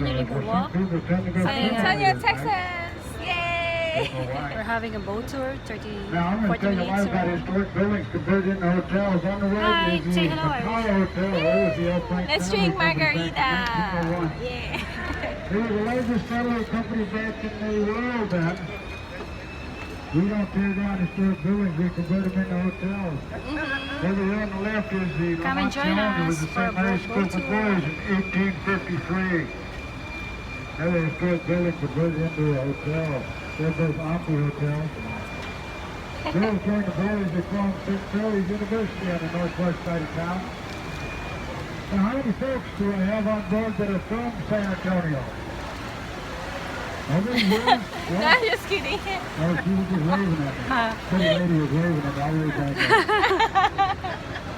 Antonio Riverwalk, San Antonio, Texas. Yay! we're having a boat tour, 30, Now, I'm going to 40 tell you a lot minutes. about historic buildings converted into hotels. On the Hi, right is the say hello, Macau Irish. Hotel. That was the L. Frank Let's family drink company back in margarita. 1901. Yeah. They were the largest settler company back in the world then. We don't tear down historic buildings, we convert them into hotels. Over here on the left is the Come and join It was us the for a St. Mary's boat School for tour. Boys in 1853. Another historic building converted into a hotel. They're both Opry hotels. Girls joined the boys they formed St. Mary's University on the northwest side of town. Now, how many folks do I have on board that are from San Antonio? Over here? No, I'm just kidding. Oh, she was just waving at me. Some lady was waving at me. I'll wave back at her.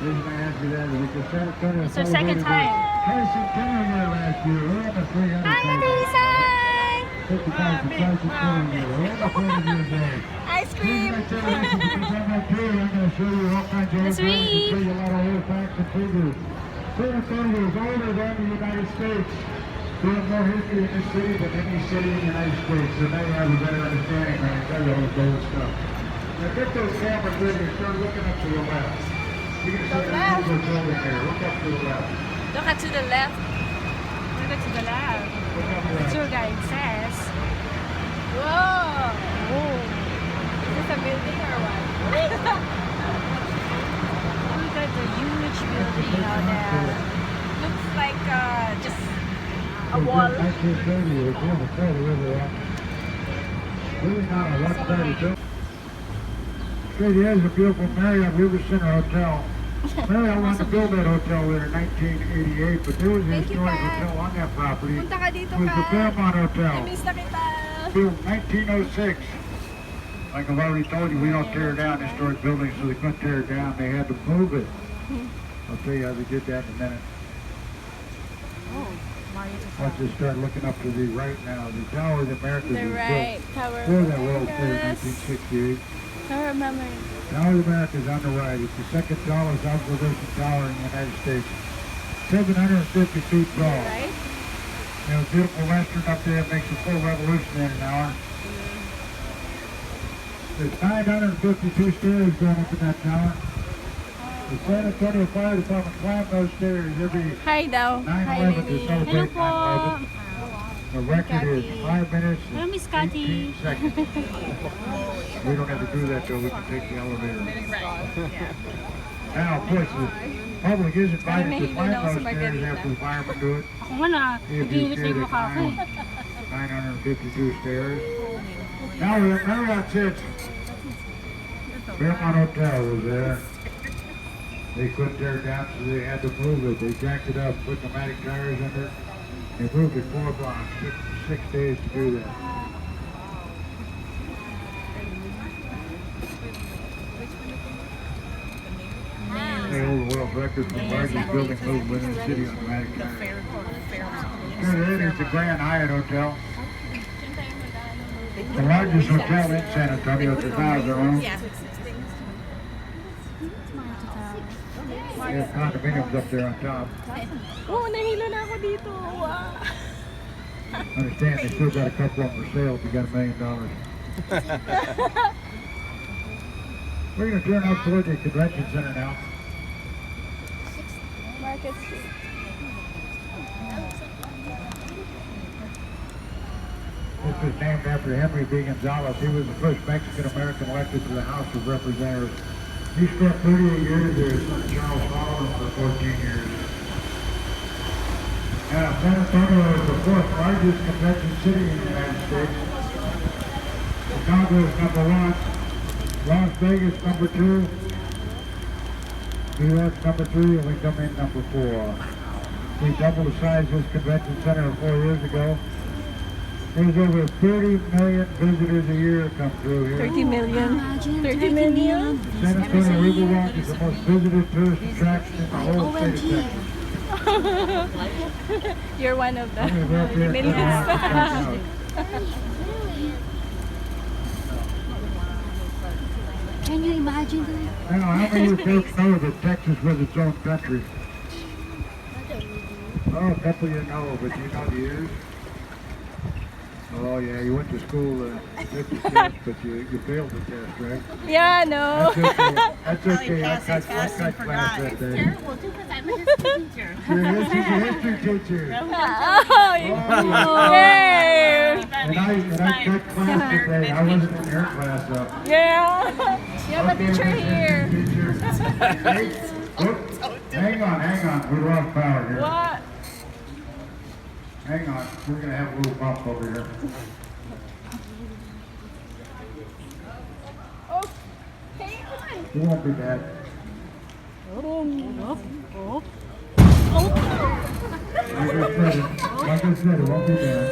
The reason I asked you that is because San Antonio It's our second celebrated time. the tricentennial year last year. We're on the 300th. Hi, Marisay! 55th tricentennial year. We're on the 400th day. Ice cream! I'm going to show you all kinds of Let's old read. things, show you a lot of old facts and figures. San Antonio is older than the United States. We have more history in this city than any city in the United States, so now you have a better understanding when I tell you all this old stuff. Now get those cameras ready and start looking up to the left. You're going to see left? the building here. Look up to the left. Look at to the left. Look at to the left. Look up to the The left. tour guide says, Whoa! oh, Is this a building or what? look at the huge building out there. Looks like just a So wall. 1930, it was here before the Riverwalk. Really not a lot better building. Straight ahead is a beautiful Marriott River Center Hotel. Marriott wanted to build that hotel there in 1988, but there was a Thank you, historic Pa. hotel on that property. Punta ka dito It was the ka. Fairmont Hotel. Miss na kita. Built 1906. Like I've already told you, we don't tear down historic buildings, so they couldn't tear it down. They had to move it. I'll tell you how they did that in a minute. Oh, Mario Once you start looking up to the right now, the Tower of the Americas The was right built tower. before that World Fair in Yes. 1968. Tower of Memory. Tower of the Americas on the right. It's the second tallest observation tower in the United States. 750 feet tall. Right? There's a beautiful restaurant up there that makes a full revolution in an hour. There's 952 stairs going up in that tower. The San Antonio Fire Department climbed those stairs every Hi daw. Hi, 9/11 to Lily. Hello celebrate po. 9/11. The record is 5 minutes Hello, and Miss Cathy. 18 seconds. We don't have to do that though, we can take the elevator. Now, of course, the public is invited to Nahihilo climb na ako sa those stairs Margarita. after the firemen do it. Ako nga na, See if you nag-iinit na care yung to mukha ko eh. climb 952 stairs. Now we're at Marriott sits. Fairmont Hotel was there. They couldn't tear it down, so they had to move it. They jacked it up, put pneumatic tires under it. They moved it 4 blocks. Took 6 days to do that. They hold the world record for the largest building moved within the city on pneumatic tires. Straight ahead is the Grand Hyatt Hotel. The largest hotel in San Antonio. It's not of their own. Yeah. They have condominiums up there on top. Oh, nahilo na ako dito. Wow. Understand they still got a couple of them for sale if you got $1 million. We're going to turn up toward the convention center now. Market Street. This was named after Henry B. Gonzalez. He was the first Mexican-American elected to the House of Representatives. He spent 38 years there, his son Charles followed him for 14 years. Now, San Antonio is the 4th largest convention city in the United States. Chicago is number 1. Las Vegas number 2. New York number 3, and we come in number 4. We doubled the size of this convention center 4 years ago. There's over 30 million visitors a year come through here. 30 million. Imagine, 30 million? San Antonio Riverwalk is the most visited tourist attraction in the whole state of Texas. You're one of the How many of you millions. out? Can you imagine that? Now, how many of you folks know that Texas was its own country? Oh, a couple of you know, but you know the years? Oh yeah, you went to school to take the test, but you failed the test, right? Yeah, no. That's okay. That's okay. I passed his cut test and class forgot. that day. Terrible too, because I'm a history teacher. You're a history teacher. Oh, And yay! I cut class today. I wasn't in your class though. Yeah. You have a teacher here. Hang on. We lost power here. What? Hang on. We're going to have a little bump over here. Oh, hang on. It won't be bad. Oh. Like I said, it won't be bad.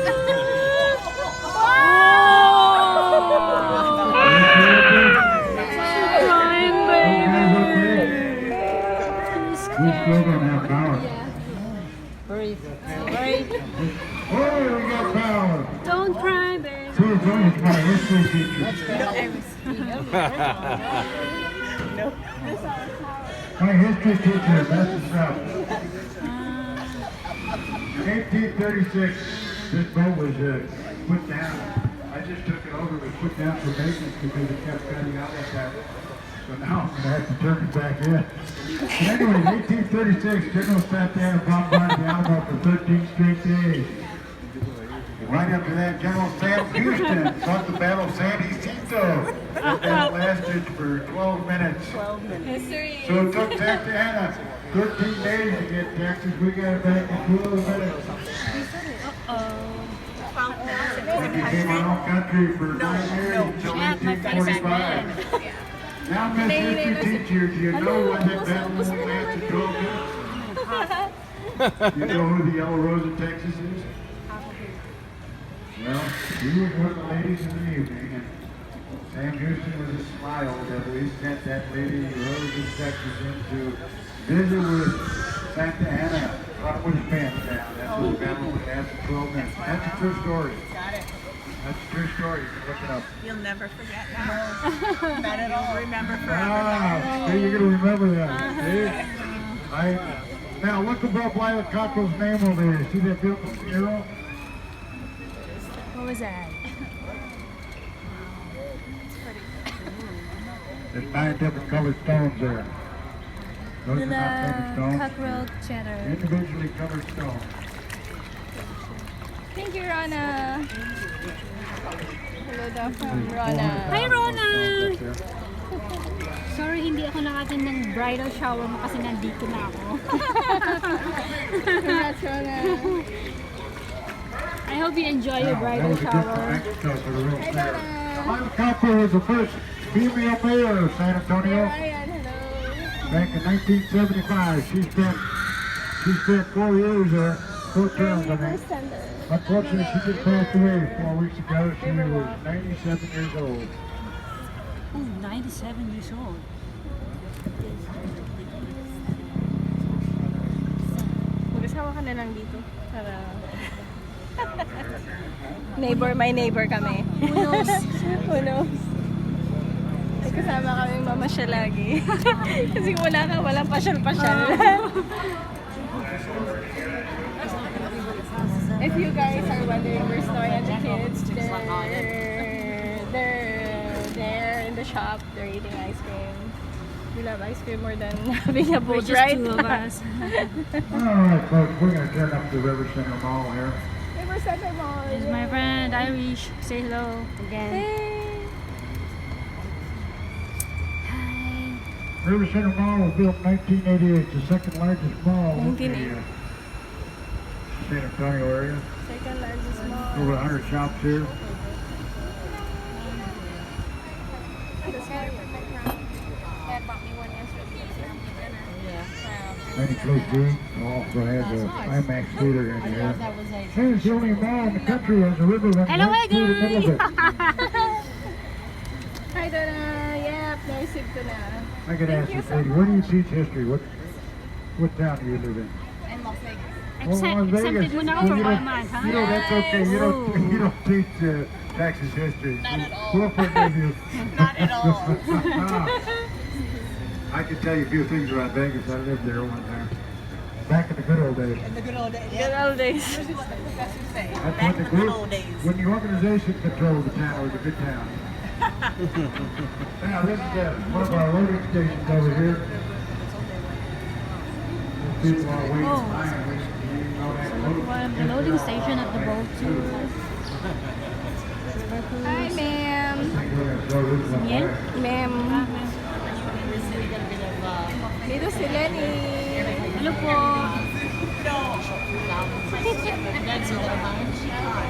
We still don't have power. Breathe. Oh, we got power. Don't cry, babe. See, it's only my history teacher. My history teacher, that's the stuff. In 1836, this boat was put down. I just took it over. It was put down for maintenance because it kept cutting out like that. So now I'm going to have to turn it back in. But anyway, in 1836, General Santa Anna bombarded the Alamo for 13 straight days. Right after that, General Sam Houston fought the Battle of San Jacinto. That lasted for 12 minutes. 12 minutes. So it took Santa Anna 13 days to get Texas. We got it back in 12 minutes. We became our own country for 9 years until 1845. Now, Miss History Teacher, do you know when that battle only lasted 12 minutes? You know who the Yellow Rose of Texas is? Well, he was one of the ladies in the evening, and Sam Houston was a sly old devil. He sent that lady Rose of Texas in to visit with Santa Anna. Brought with his pants down. That's what the battle only lasted 12 minutes. That's a true story. Got it. That's a true story. You can look it up. You'll never forget that. That it'll remember forever. Wow, see, you're going to remember that. See? Now, look above Violet Cockrell's name over there. See that beautiful arrow? What was that? There's 9 different colored stones there. Those are not covered stones. Cockerel cheddar. Individually colored stones. Thank you, Rona. Hello daw from Rona. Hi, Rona! Stones up there. Sorry, hindi ako nakatin ng bridal shower mo kasi nandito na ako. Congrats, Rona. I hope you enjoy your That bridal was a good shower. Mexico for the real Hi, fair. Donna. Violet Cockrell was the first female mayor of San Antonio. Ryan, hello. Back in 1975, she spent 4 years there, 4 terms, I think. Unfortunately, she just passed away 4 weeks ago. She was 97 years old. Oh, 97 years old. Mag-asawa ka na lang dito. Para... my neighbor kami. Who knows? Who knows? May kasama kaming mamasyal lagi. Kasi kung wala ka, walang pasyal-pasyal. If you guys are wondering where's Noy and the kids, they're in the shop. They're eating ice cream. We love ice cream more than having a We're boat just ride. 2 of us. Alright folks, we're going to turn up the River Center Mall here. River Center Mall. This is my friend Irish. Say hello again. Hey. Hi. River Center Mall was built in 1988, the second largest mall in the 1988. San Antonio area. Second largest mall. Over 100 shops here. Many places to eat. Also has a IMAX theater in here. And it's the only mall in the country that has a river running Hello right through the middle of it. Hi, Donna. Yep, naisip ko na. I could ask this lady, where do you teach history? What town do you live in? Exempted mo na ako Well, for you 1 don't- month, huh? You know, that's okay. You don't teach Texas history. Not at all. We'll forgive you. Not at all. I can tell you a few things about Vegas. I lived there one time. Back in the good old days. Good old days. That's when the group, when the organization controlled the town, it was a good town. Now this is one of our loading stations over here. People are waiting. Oh. The loading station at the boat too. Hi, ma'am. Yan? Ma'am. Dito si Lenny. Hello po.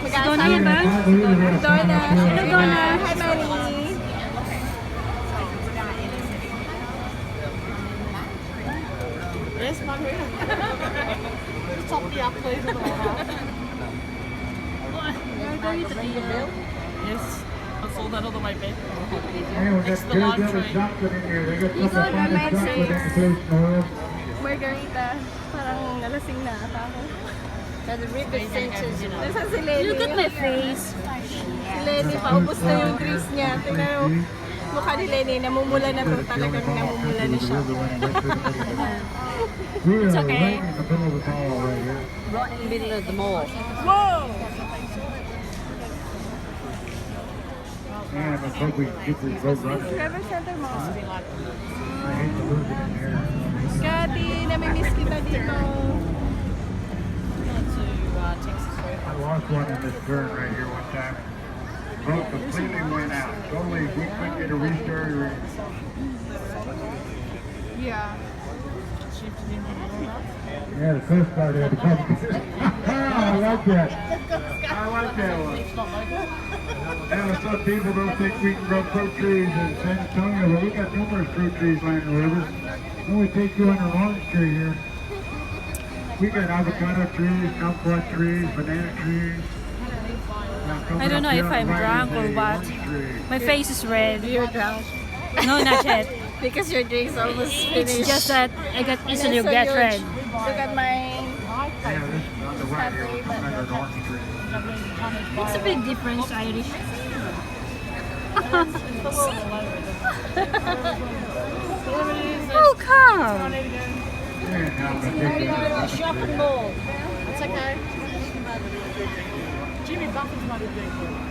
Si Donna yan ba? Donna. Hello, Donna. Hi, Manny. Yes, Margaret. Top the up, please. Yes, I saw that on the way back. Hey, we got good chocolate in here. They got some of the finest chocolate in the place in the world. Margarita. Parang nalasing na ata ako. Nasa si Lenny. Look at my face. Si Lenny, paubos na yung drinks niya. Tingnan mo. Mukha ni Lenny, namumula na to. Talagang namumula na siya. We are okay. right in the middle of the mall right here. Right in the middle of the mall. Whoa! And I hope we can get this boat running. Travel Center mo. I hate to lose it in here. Kati, namimiss kita dito. I lost one in this turn right here one time. Boat completely went out. Totally, we couldn't get a restart or Yeah. yeah, the Coast Guard had to come. I like that. I like that one. Yeah, some people don't think we can grow fruit trees in San Antonio, but we got numerous fruit trees lying in the rivers. Then we take you under orange tree here. We got avocado trees, kumquat trees, banana trees. I don't know if I'm drunk or what. My face is red. You're drunk. No, not yet. Because your drink's almost finished. It's just that I got easily So get huge. red. Look at mine. Yeah, this is on the right here. We're coming under an orange tree. It's a big difference, Irish. Oh, come! Yeah, now I'm gonna take this. Shopping mall. That's okay. Jimmy Buffett's not a big deal.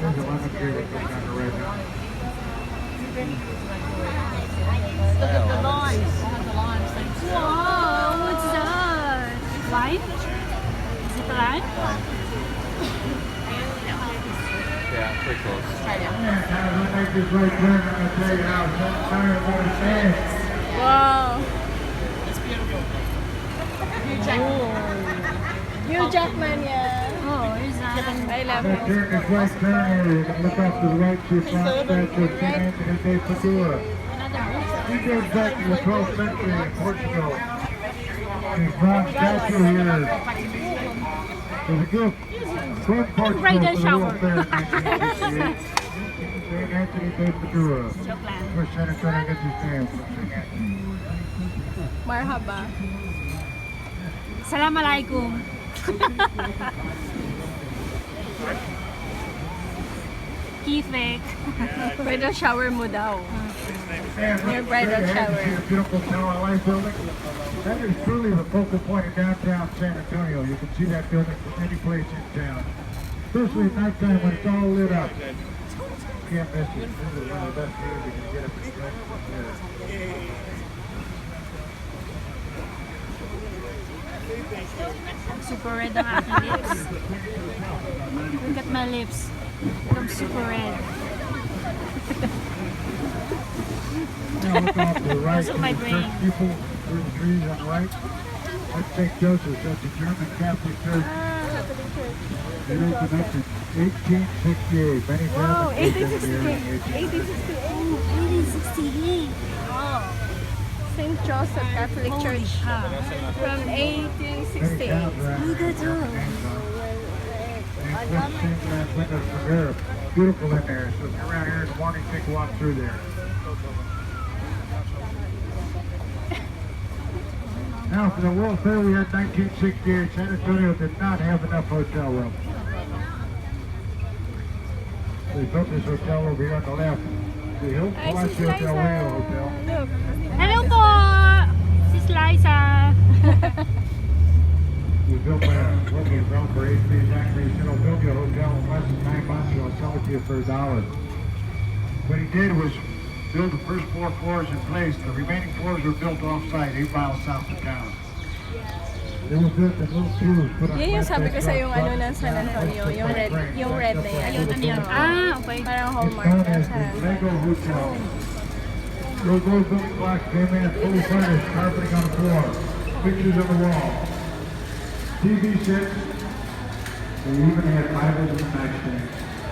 There's a lemon tree that comes down the right now. Look at the limes. The limes. Wow, what's that? Lime? Is it lime? Yeah, pretty close. Yeah, now we make this right turn, I'm gonna tell you how San Antonio really stands. Wow. It's beautiful. Hugh Jackman, yeah. Oh, is that? I love That it. turn this right turn here, you can look off to the right to the front statue of San Antonio de Padua. He goes back to the 12th century in Portugal. His bronze statue here was a gift from Portugal Right and for the shower. World Fair in 1968. San Antonio de Padua. Where San Antonio gets his name from San Antonio. Marhaba. Salam alaikum. Kifek. Bridal shower mo daw. Your bridal shower. See the beautiful Tower Life building? That is truly the focal point of downtown San Antonio. You can see that building from any place in town. Especially at nighttime when it's all lit up. Can't miss it. This is one of the best views you can get up in Super red ang aking lips. Look at my lips. I'm super red. Now look off to the right. Look at my to the brain. church people through the trees on the right. That's St. Joseph's. That's a German Catholic church. It opened up in 1868. Many Wow, Germans lived in here in 1868. 1868. St. Joseph Catholic Holy Church cow. from Many 1868. towns around Look at here. Beautiful in there. So if you're around here in the morning, take a walk through there. Now, for the World Fair we had 1968, San Antonio did not have enough hotel rooms. They built this hotel over here on the left. The Hilton Ay, Palacio Sis Del Liza. Rio Hotel. Look. Hello po! Sis Liza. We built by a local developer, HP Zachary. He said, I'll build you a hotel in less than 9 months and I'll sell it to you for $1. What he did was build the first 4 floors in place. The remaining floors were built off-site, 8 miles south of town. They were built in little cubes, put on Yan yung sabi ko sa yung ano flatbed ng San Antonio, yung red na yan. Ayun na niya. Ah, okay. Parang It's hallmark known ng as San the Antonio. Lego Hotel. Those old building blocks came in fully furnished, carpeting on the floor, pictures on the wall, TV sets. They even had Bibles in the nightstand.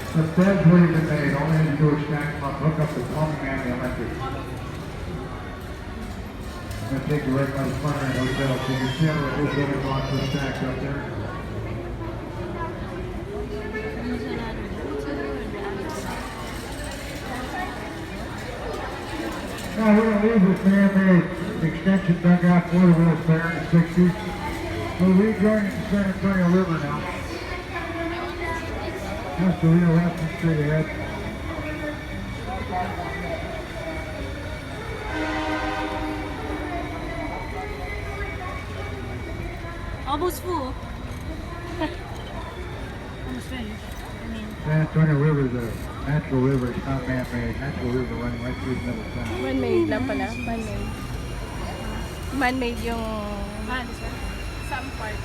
The beds were even made. All they had to do was stack them up, hook up the plumbing and the electric. I'm going to take you right by the front of the hotel so you can see how the whole building blocks are stacked up there. Now we're going to leave this man-made extension dugout for the World's Fair in the 60s. We're rejoining the San Antonio River now. Just a real left straight ahead. Almost full. Almost finished. I mean, San Antonio River is a natural river. It's not man-made. Natural river running right through the middle of town. Man-made lang pala. Man-made. Man-made yung some part.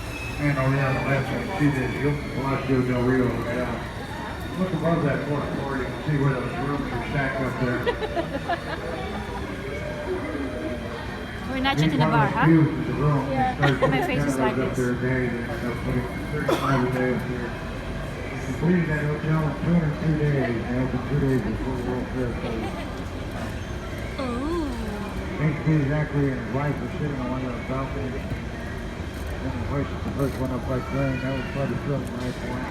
And over there on the left, you can see the Palacio del Rio. Yeah. Look above that fourth floor, you can see where those rooms are stacked up there. we're not yet in the bar, huh? My face is like this. There a day, they ended up putting 35 a day up there. They completed that hotel in 202 days. They opened 2 days before the World Fair closed. HP Zachary and his wife were sitting on one of the balconies. Then the first one up by crane. That was probably filmed right point.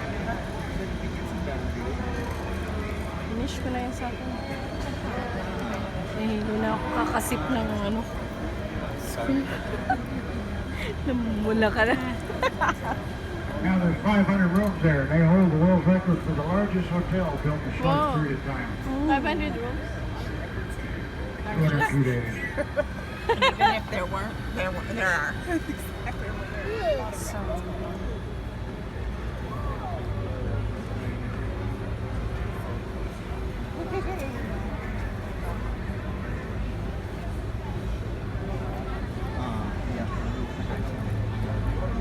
Finish ko na yung sa akin. Nahilo na ako kakasip ng ano. Namumula ka na. Now there's 500 rooms there. They hold the world record for the largest hotel built in a short Wow. period of time. 500 rooms? 202 days. Even if there weren't, there are. So,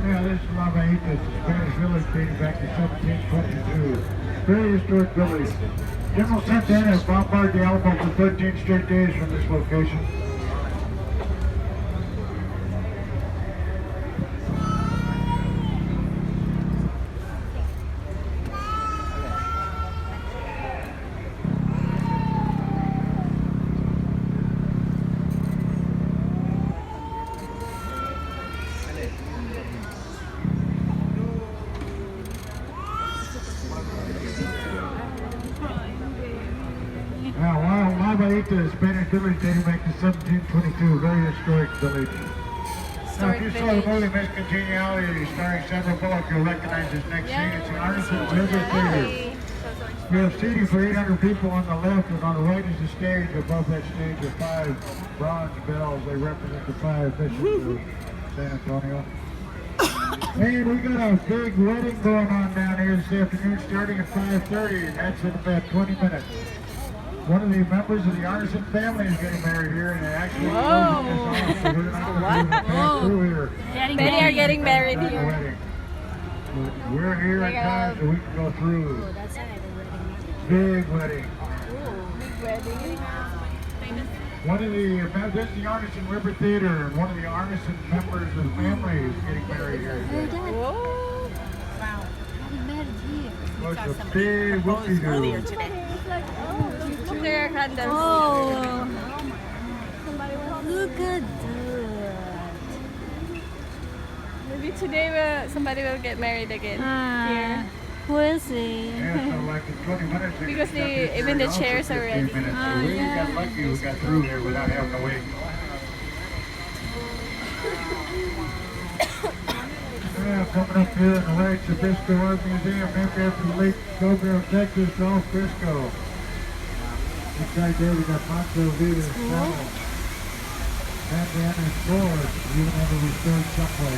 Yeah, this is La Bahita, it's a Spanish village dating back to 1722. Very historic village. General Santana has bombarded the Alamo for 13 straight days from this location. Now, La Bahita is a Spanish village dating back to 1722. Very historic village. Now, if you saw the movie Miss Congeniality starring Sandra Bullock, you'll recognize this next scene. It's the Artisan's River Theater. We have seating for 800 people on the left, and on the right is the stage. Above that stage are 5 bronze bells. They represent the 5 bishops of San Antonio. And we got a big wedding going on down here this afternoon, starting at 5:30, and that's in about 20 minutes. One of the members of the Artisan family is getting married here, and actually closing this off, so we're not going to pass through here. Many are getting married At the here. wedding. We're here in time, so we can go through. Big wedding. One of the, this is the Artisan River Theater, and one of the Artisan members of the family is getting married here. Whoa! Well, it's a big whoopie-doo. Look, there are candles. oh, look at that. Maybe today somebody will get married again here. We'll see. Yeah, so like in 20 minutes, they're Because gonna shut this even the area off chairs for are 15 ready. minutes. So we got lucky we got through here without having to wait. Yeah, coming up here in the right, Sabisco Art Museum, named after the late governor of Texas, Ralph Briscoe. This right there, we got Pancho Vida's panel. had to enter stores even under restored subway.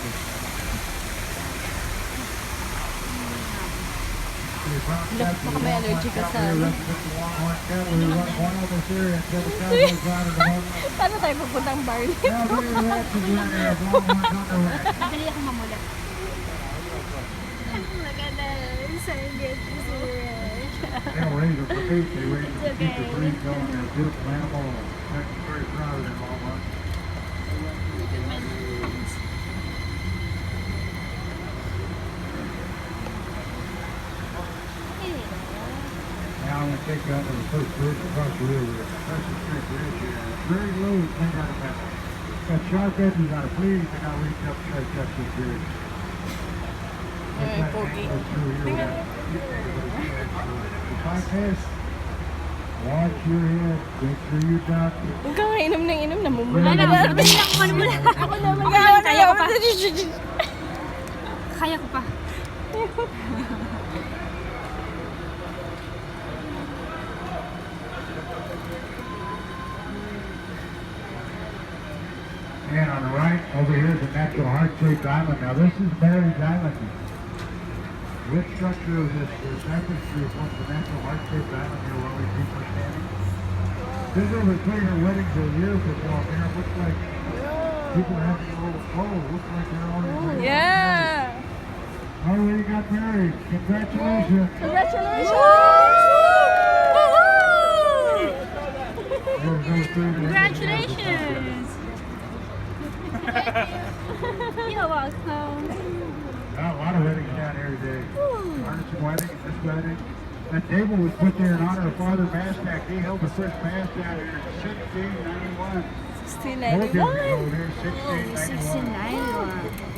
Look, baka may allergy ka sa ano. Paano tayo pupuntang bar dito? Madali akong mamula. Maganda. Isang get to see They raise them for meat. They raise them to keep the breed going. They're a beautiful animal. I'm very proud of them all. Now I'm going to take you out to the first bridge across the river. That's the straight bridge here. It's very low. It's made out of metal. It's got sharp edges on it. Please do not reach up and try to touch this bridge. pogi. If I miss, watch your head. Make sure you duck. Huwag kang inom ng inom. Namumula Wala na na, ba? madali lang ako manumula. Ako naman. Kaya ko pa. Kaya ko pa. And on the right, over here is a natural heart-shaped island. Now this is Mary's Island. Which structure is this? The tapestry forms the natural heart-shaped island here where we people are standing. There's over 300 weddings a year performed here. It looks like people are having a little flow. Looks like they're already Yeah. already got married. Congratulations. Congratulations! You're welcome. Got a lot of weddings down here today. Artisan wedding, this wedding. That table was put there in honor of Father Mastak. He held the first mass down here in 1691. 1691. 1691.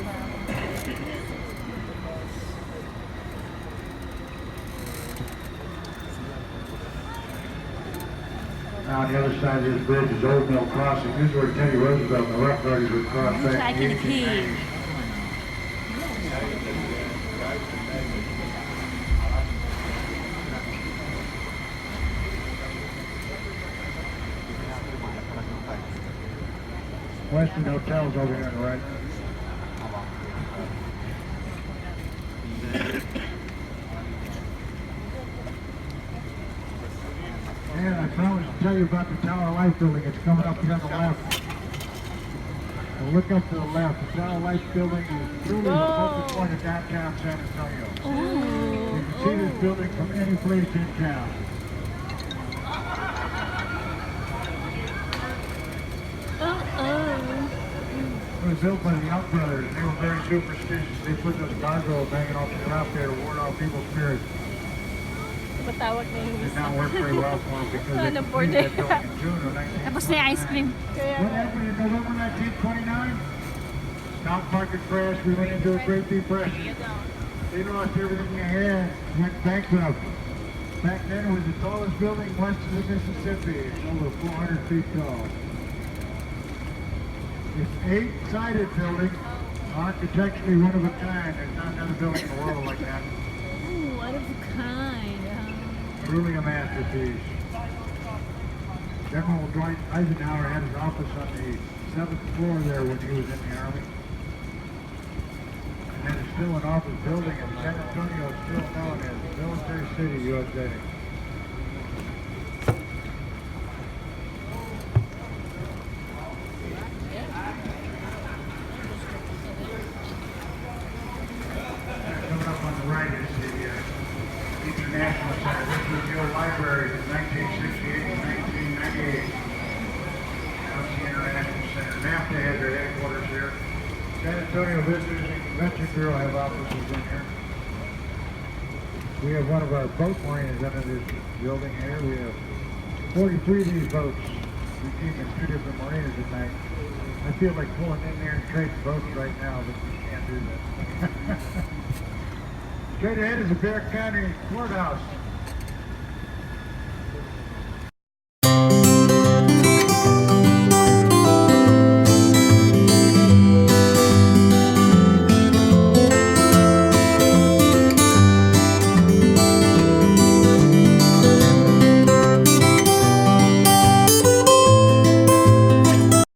Now on the other side of this bridge is Old Mill Crossing. This is where Teddy Roosevelt and the Rough Riders would cross back in the 1890s. Western Hotel's over here on the right. And I promised to tell you about the Tower Life building. It's coming up here on the left. Now look up to the left. The Tower Life building is truly the focal point of downtown San Antonio. You can see this building from any place in town. It was built by the Young brothers. They were very superstitious. They put those gargoyles hanging off the top there to ward off evil spirits. Patawag na yung Did not work very well for them because they completed that building in June of 1929. Tapos na yung ice cream. What happened in November 1929? Stock market crash. We went into a Great Depression. They lost everything they had. Went bankrupt. Back then it was the tallest building west of the Mississippi. It's over 400 feet tall. It's 8-sided building, architecturally one of a kind. There's not another building in the world like that. Ooh, one of a kind. Truly a masterpiece. General Dwight Eisenhower had his office on the 7th floor there when he was in the Army. And then it's still an office building, and San Antonio is still known as Military City, USA. Coming up on the right is the International Center. This was the old library from 1968 to 1998. Now it's the International Center. NAFTA has their headquarters here. San Antonio Visitors and Convention Bureau have offices in here. We have one of our boat marinas under this building here. We have 43 of these boats. We keep in 2 different marinas at night. I feel like pulling in there and trading boats right now, but we can't do that. Straight ahead is the Bear County Courthouse.